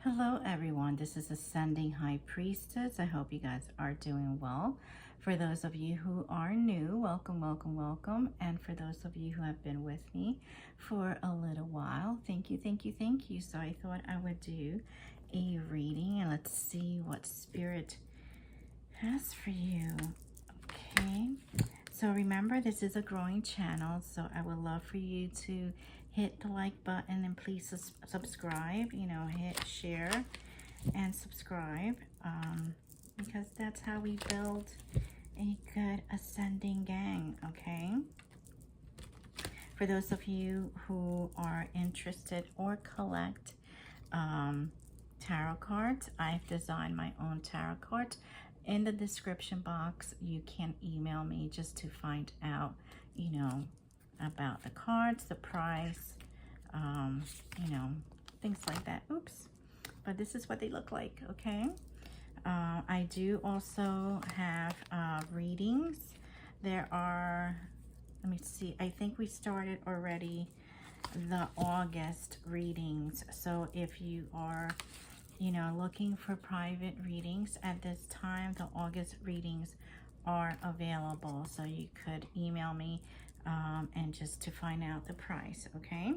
Hello everyone, this is Ascending High Priestess. I hope you guys are doing well. For those of you who are new, welcome, welcome, welcome. And for those of you who have been with me for a little while, thank you, thank you, thank you. So I thought I would do a reading and let's see what Spirit has for you. Okay, so remember this is a growing channel, so I would love for you to hit the like button and please subscribe, hit share and subscribe, because that's how we build a good ascending gang. Okay, for those of you who are interested or collect tarot cards, I've designed my own tarot cards. In the description box, you can email me just to find out, about the cards, the price, things like that. Oops. But this is what they look like, okay? I do also have readings. There are, let me see, I think we started already the August readings. So if you are looking for private readings at this time, the August readings are available. So you could email me and just to find out the price, okay?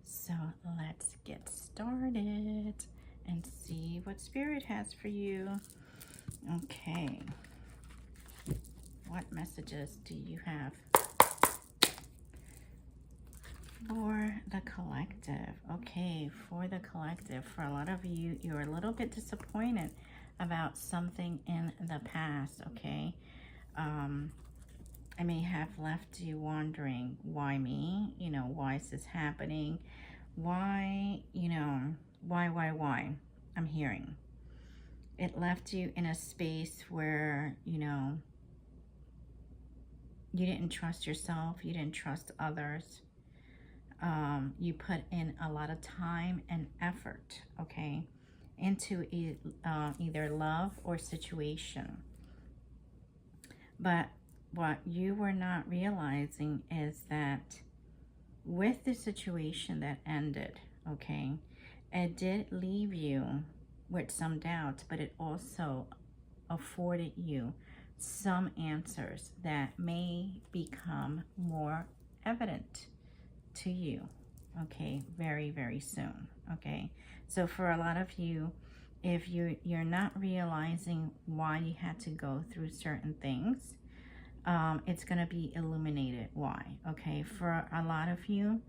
So let's get started and see what Spirit has for you. Okay. What messages do you have for the collective? Okay, for the collective, for a lot of you, you're a little bit disappointed about something in the past, okay? I may have left you wondering, why me? Why is this happening? Why, why? I'm hearing. It left you in a space where, you didn't trust yourself, you didn't trust others. You put in a lot of time and effort, okay, into either love or situation. But what you were not realizing is that with the situation that ended, okay, it did leave you with some doubts, but it also afforded you some answers that may become more evident to you, okay, very, very soon, okay? So for a lot of you, if you're not realizing why you had to go through certain things, it's going to be illuminated why, okay? For a lot of you,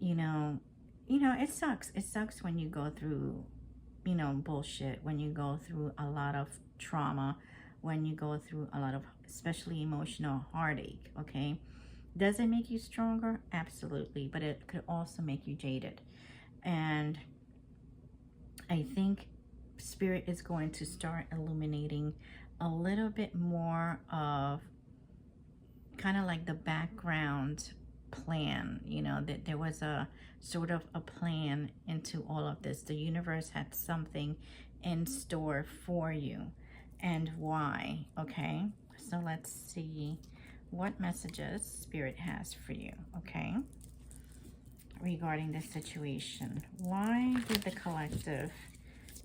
it sucks. It sucks when you go through, bullshit, when you go through a lot of trauma, when you go through a lot of, especially emotional heartache, okay? Does it make you stronger? Absolutely. But it could also make you jaded. And I think Spirit is going to start illuminating a little bit more of kind of like the background plan, that there was a sort of a plan into all of this. The universe had something in store for you and why, okay? So let's see what messages Spirit has for you, okay, regarding this situation. Why did the collective,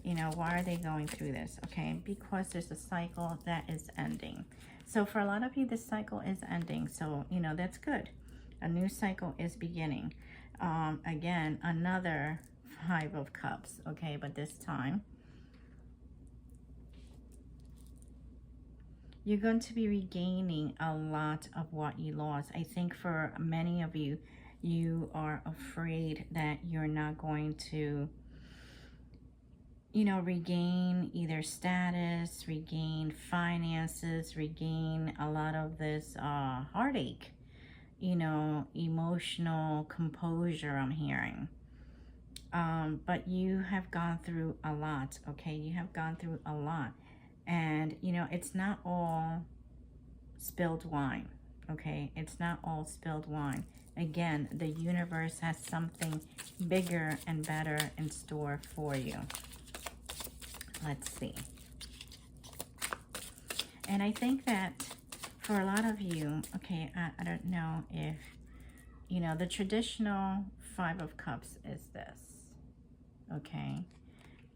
why are they going through this? Okay, because there's a cycle that is ending. So for a lot of you, this cycle is ending. So, that's good. A new cycle is beginning. Again, another 5 of Cups, okay, but this time you're going to be regaining a lot of what you lost. I think for many of you, you are afraid that you're not going to, regain either status, regain finances, regain a lot of this heartache, emotional composure, I'm hearing. But you have gone through a lot, okay? You have gone through a lot. And, it's not all spilled wine, okay? It's not all spilled wine. Again, the universe has something bigger and better in store for you. Let's see. And I think that for a lot of you, okay, I don't know if, the traditional 5 of Cups is this, okay?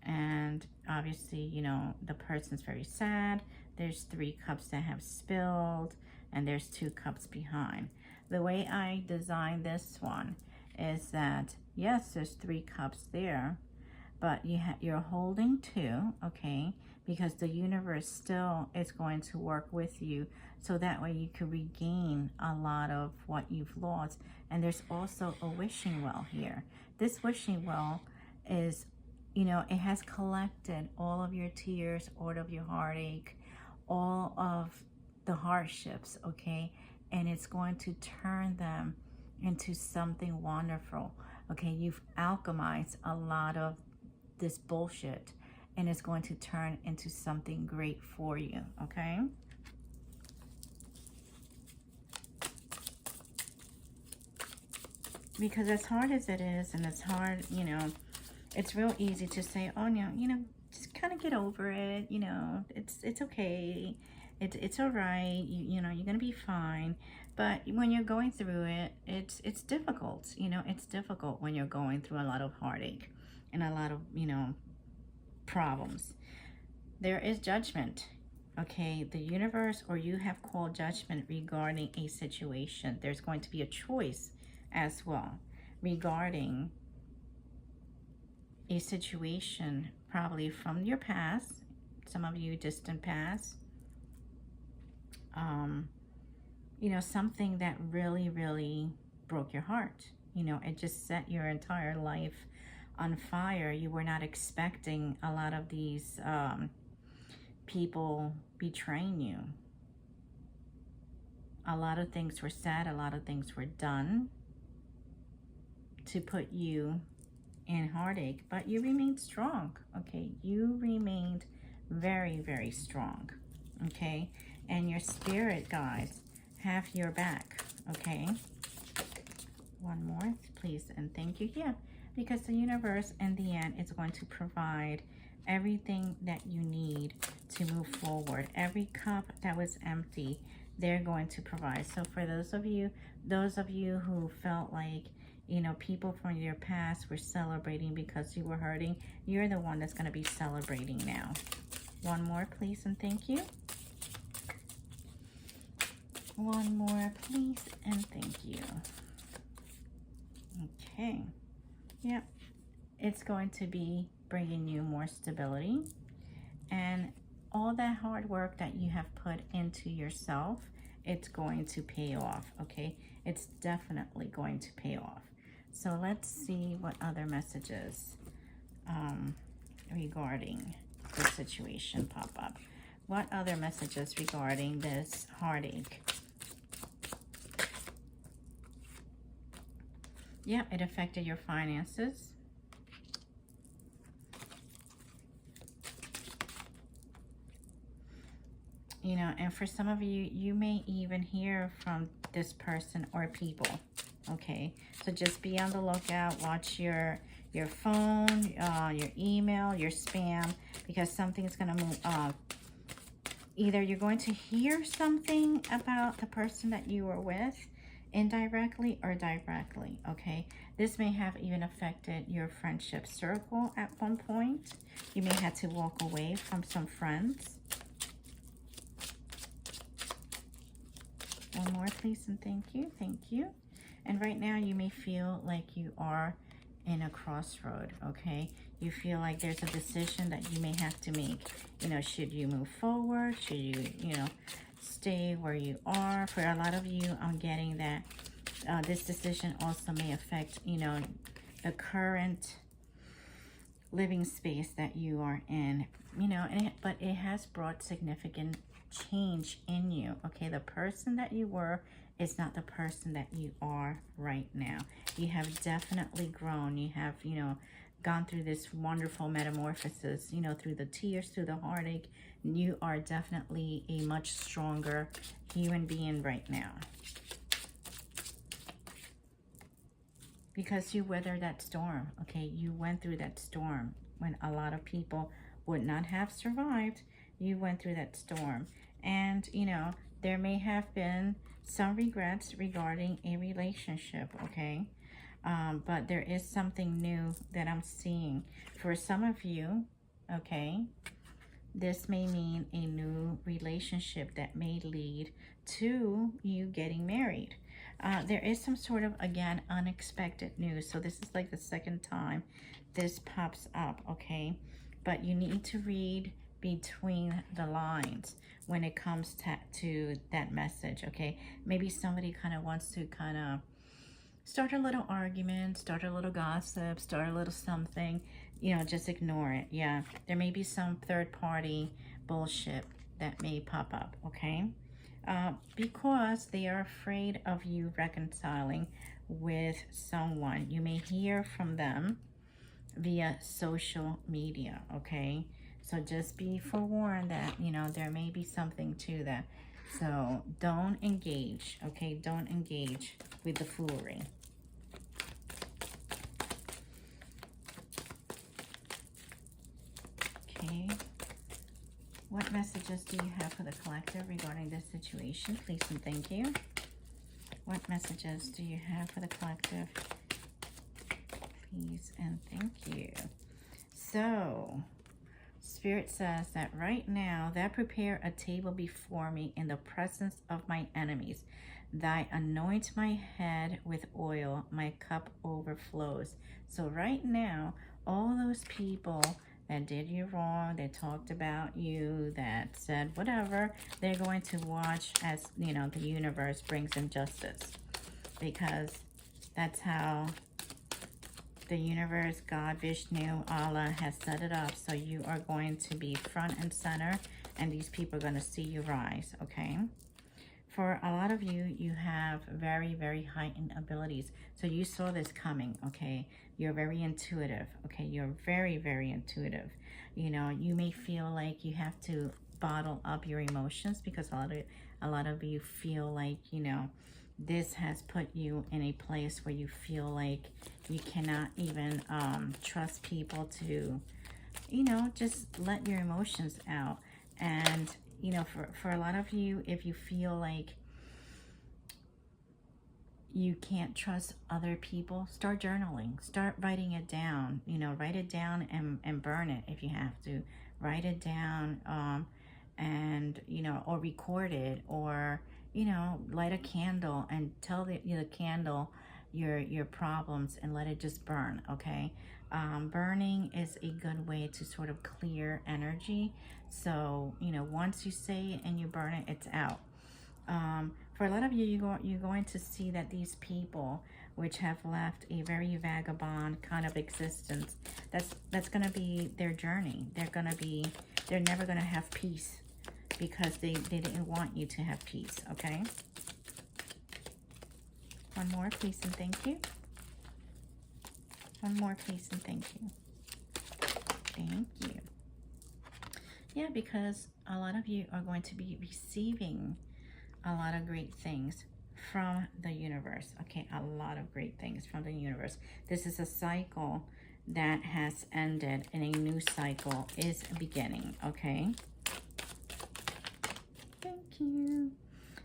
And obviously, you know, the person's very sad. There's 3 cups that have spilled, and there's 2 cups behind. The way I designed this one is that, yes, there's 3 cups there, but you're holding 2, okay? Because the universe still is going to work with you, so that way you can regain a lot of what you've lost. And there's also a wishing well here. This wishing well is, you know, it has collected all of your tears, all of your heartache, all of the hardships, okay? And it's going to turn them into something wonderful, okay? You've alchemized a lot of this bullshit, and it's going to turn into something great for you, okay? Because as hard as it is, and it's hard, you know, it's real easy to say, oh, no, you know, just kind of get over it, you know, it's okay, it's all right, you know, you're gonna be fine. But when you're going through it, it's difficult, you know, it's difficult when you're going through a lot of heartache and a lot of, you know, problems. There is judgment, okay? The universe or you have called judgment regarding a situation. There's going to be a choice as well regarding a situation, probably from your past, some of you distant past, you know, something that really, really broke your heart. You know, it just set your entire life on fire. You were not expecting a lot of these people betraying you. A lot of things were said, a lot of things were done to put you in heartache, but you remained strong, okay? You remained very, very strong, okay? And your spirit guides have your back, okay? One more, please, and thank you. Yeah, because the universe in the end is going to provide everything that you need to move forward. Every cup that was empty, they're going to provide. So for those of you who felt like, you know, people from your past were celebrating because you were hurting, you're the one that's going to be celebrating now. One more, please, and thank you. One more, please, and thank you. Okay. Yep. It's going to be bringing you more stability, and all that hard work that you have put into yourself, it's going to pay off, okay? It's definitely going to pay off. So let's see what other messages regarding the situation pop up. What other messages regarding this heartache? Yeah, it affected your finances. You know, and for some of you, you may even hear from this person or people, okay? So just be on the lookout. Watch your phone, your email, your spam, because something's going to move. Either you're going to hear something about the person that you were with, indirectly or directly, okay? This may have even affected your friendship circle at one point. You may have to walk away from some friends. One more, please, and thank you. Thank you. And right now, you may feel like you are in a crossroad, okay? You feel like there's a decision that you may have to make. You know, should you move forward? Should you, you know, stay where you are? For a lot of you, I'm getting that this decision also may affect, you know, the current living space that you are in, you know, but it has brought significant change in you, okay? The person that you were is not the person that you are right now. You have definitely grown. You have, you know, gone through this wonderful metamorphosis, you know, through the tears, through the heartache. You are definitely a much stronger human being right now, because you weathered that storm, okay? You went through that storm when a lot of people would not have survived. You went through that storm. And, you know, there may have been some regrets regarding a relationship, okay? But there is something new that I'm seeing. For some of you, okay? This may mean a new relationship that may lead to you getting married. There is some sort of, again, unexpected news. So this is like the second time this pops up, okay? But you need to read between the lines when it comes to that message, okay? Maybe somebody kind of wants to kind of start a little argument, start a little gossip, start a little something, just ignore it. Yeah, there may be some third party bullshit that may pop up, okay? Because they are afraid of you reconciling with someone. You may hear from them via social media, okay? So just be forewarned that, there may be something to that. So don't engage, okay? Don't engage with the foolery. Okay. What messages do you have for the collective regarding this situation? Please and thank you. What messages do you have for the collective? Please and thank you. So, Spirit says that right now, that prepare a table before me in the presence of my enemies. Thy anoint my head with oil, my cup overflows. So right now, all those people that did you wrong, that talked about you, that said whatever, they're going to watch as, the universe brings injustice. Because that's how the universe, God, Vishnu, Allah has set it up. So you are going to be front and center, and these people are going to see you rise, okay? For a lot of you, you have very, very heightened abilities. So you saw this coming, okay? You're very intuitive, okay? You're very, very intuitive. You may feel like you have to bottle up your emotions because a lot of you feel like, this has put you in a place where you feel like you cannot even trust people to, just let your emotions out. And, for a lot of you, if you feel like you can't trust other people, start journaling. Start writing it down. Write it down and burn it if you have to. Write it down and, or record it, or, light a candle and tell the candle your problems and let it just burn, okay? Burning is a good way to sort of clear energy. So, once you say it and you burn it, it's out. For a lot of you, you're going to see that these people which have left a very vagabond kind of existence, that's going to be their journey. They're never going to have peace because they didn't want you to have peace, okay? One more, please and thank you. One more, please and thank you. Thank you. Yeah, because a lot of you are going to be receiving a lot of great things from the universe, okay? A lot of great things from the universe. This is a cycle that has ended and a new cycle is beginning, okay? Thank you.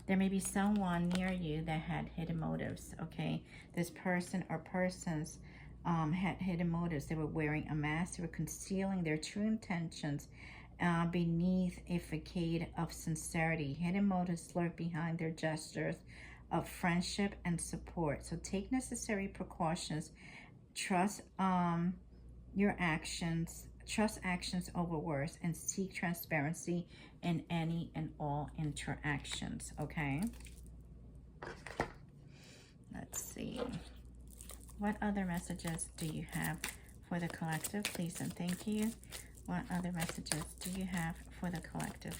There may be someone near you that had hidden motives, okay? This person or persons had hidden motives. They were wearing a mask. They were concealing their true intentions beneath a facade of sincerity. Hidden motives lurk behind their gestures of friendship and support. So take necessary precautions. Trust your actions. Trust actions over words, and seek transparency in any and all interactions, okay? Let's see. What other messages do you have for the collective? Please and thank you. What other messages do you have for the collective?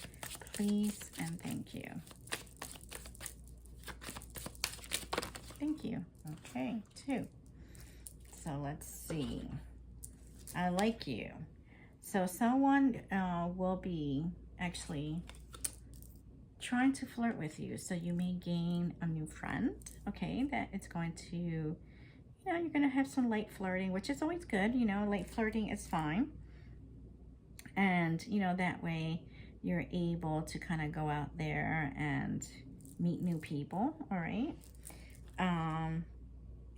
Please and thank you. Thank you. Okay, 2. So let's see. I like you. So someone will be actually trying to flirt with you. So you may gain a new friend, okay, that it's going to, you're going to have some light flirting, which is always good. Light flirting is fine. And, that way you're able to kind of go out there and meet new people, all right?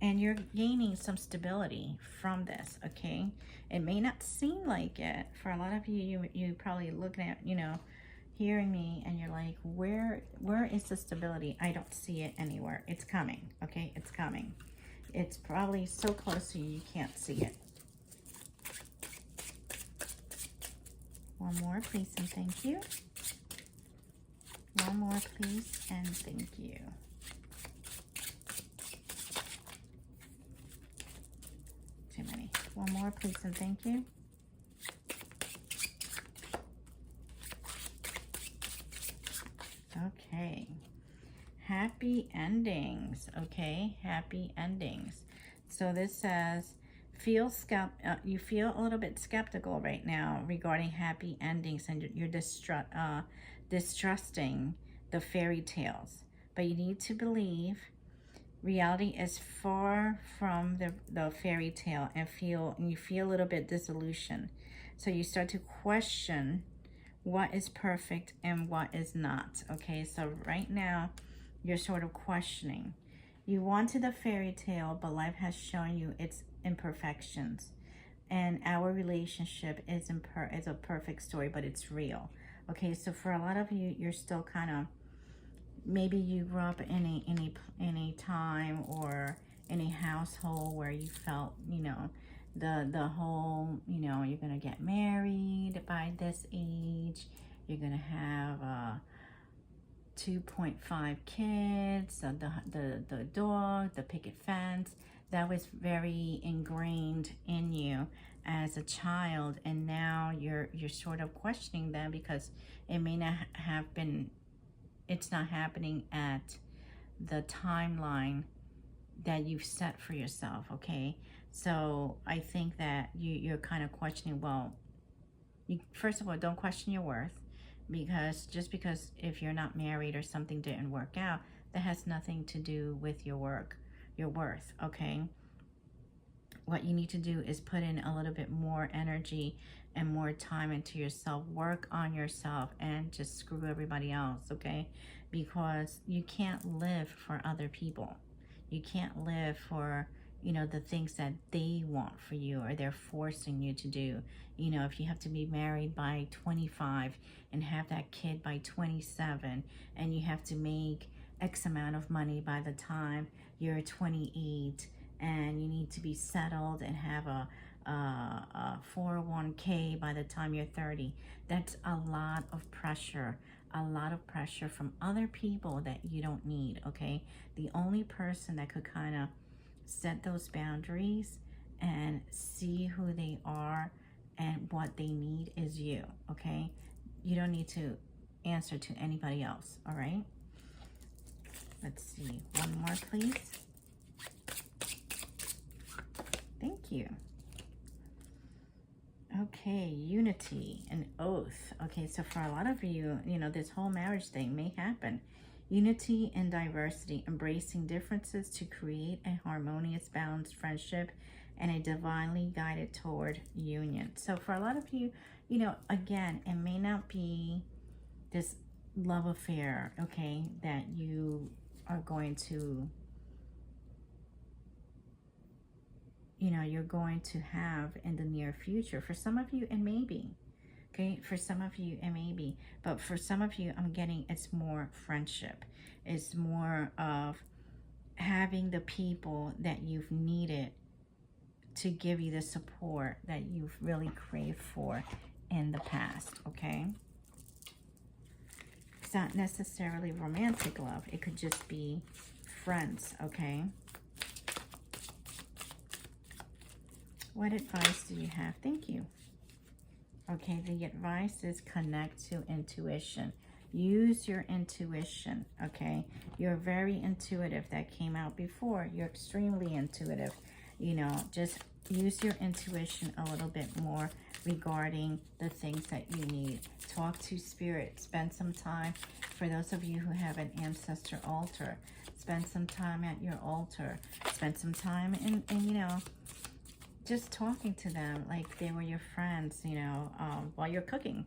And you're gaining some stability from this, okay? It may not seem like it. For a lot of you, you probably looking at, hearing me, and you're like, where is the stability? I don't see it anywhere. It's coming, okay? It's coming. It's probably so close to you, you can't see it. One more, please, and thank you. One more, please, and thank you. Too many. One more, please, and thank you. Okay. Happy endings. Okay, happy endings. So this says, you feel a little bit skeptical right now regarding happy endings, and you're distrusting the fairy tales. But you need to believe reality is far from the fairy tale, and you feel a little bit disillusioned. So you start to question what is perfect and what is not. Okay, so right now you're sort of questioning. You wanted a fairy tale, but life has shown you its imperfections. And our relationship is a perfect story, but it's real. Okay, so for a lot of you, you're still kind of, maybe you grew up in a time or in a household where you felt, the whole, you're gonna get married by this age, you're gonna have 2.5 kids, the dog, the picket fence. That was very ingrained in you as a child, and now you're sort of questioning them because it may not have been, it's not happening at the timeline that you've set for yourself, okay? So I think that you're kind of questioning, well, first of all, don't question your worth, because just because if you're not married or something didn't work out, that has nothing to do with your worth, okay? What you need to do is put in a little bit more energy and more time into yourself, work on yourself, and just screw everybody else, okay? Because you can't live for other people. You can't live for, the things that they want for you or they're forcing you to do. If you have to be married by 25 and have that kid by 27, and you have to make X amount of money by the time you're 28, and you need to be settled and have a 401k by the time you're 30. That's a lot of pressure. A lot of pressure from other people that you don't need, okay? The only person that could kind of set those boundaries and see who they are and what they need is you, okay? You don't need to answer to anybody else, all right? Let's see. One more, please. Thank you. Okay, unity and oath. Okay, so for a lot of you, this whole marriage thing may happen. Unity and diversity, embracing differences to create a harmonious, balanced friendship and a divinely guided toward union. So for a lot of you, again, it may not be this love affair, okay, that you are going to, you're going to have in the near future. For some of you, it may be. Okay, for some of you, it may be. But for some of you, I'm getting it's more friendship. It's more of having the people that you've needed to give you the support that you've really craved for in the past, okay? It's not necessarily romantic love. It could just be friends, okay? What advice do you have? Thank you. Okay, the advice is connect to intuition. Use your intuition, okay? You're very intuitive. That came out before. You're extremely intuitive. Just use your intuition a little bit more regarding the things that you need. Talk to spirit. Spend some time. For those of you who have an ancestor altar, spend some time at your altar. Spend some time in just talking to them like they were your friends, while you're cooking,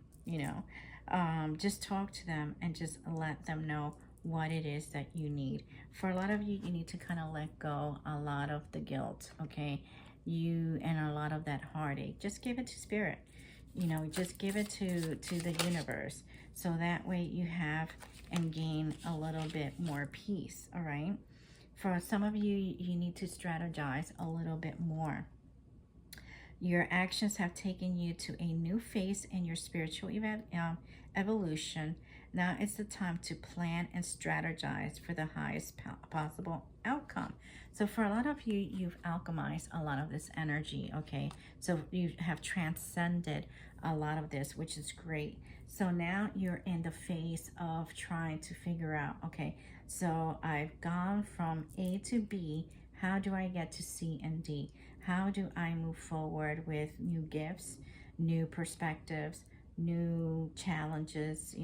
just talk to them and just let them know what it is that you need. For a lot of you, you need to kind of let go a lot of the guilt, okay? And a lot of that heartache. Just give it to spirit. Just give it to the universe. So that way you have and gain a little bit more peace, all right? For some of you, you need to strategize a little bit more. Your actions have taken you to a new phase in your spiritual evolution. Now it's the time to plan and strategize for the highest possible outcome. So for a lot of you, you've alchemized a lot of this energy, okay? So you have transcended a lot of this, which is great. So now you're in the phase of trying to figure out, okay, so I've gone from A to B. How do I get to C and D? How do I move forward with new gifts, new perspectives, new challenges?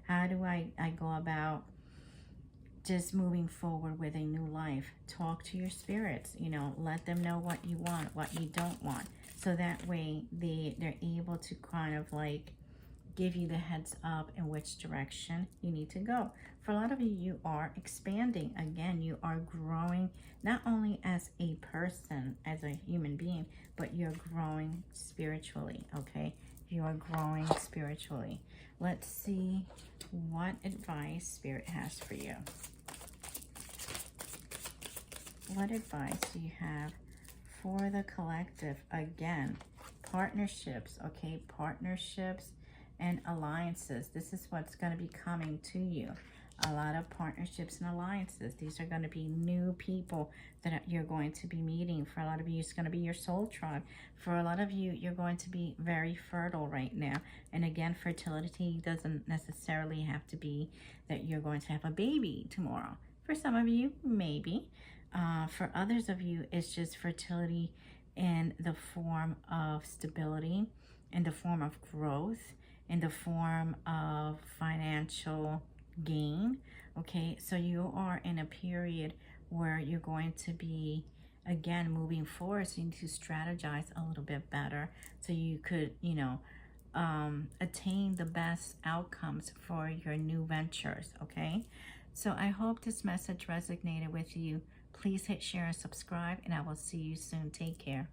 How do I go about just moving forward with a new life? Talk to your spirits, let them know what you want, what you don't want. So that way they're able to kind of like give you the heads up in which direction you need to go. For a lot of you, you are expanding. Again, you are growing not only as a person, as a human being, but you're growing spiritually, okay? You are growing spiritually. Let's see what advice Spirit has for you. What advice do you have for the collective? Again, partnerships, okay? Partnerships and alliances. This is what's going to be coming to you. A lot of partnerships and alliances. These are going to be new people that you're going to be meeting. For a lot of you, it's going to be your soul tribe. For a lot of you, you're going to be very fertile right now. And again, fertility doesn't necessarily have to be that you're going to have a baby tomorrow. For some of you, maybe. For others of you, it's just fertility in the form of stability, in the form of growth, in the form of financial gain. Okay, so you are in a period where you're going to be, again, moving forward. So you need to strategize a little bit better so you could, attain the best outcomes for your new ventures. Okay, so I hope this message resonated with you. Please hit share and subscribe, and I will see you soon. Take care.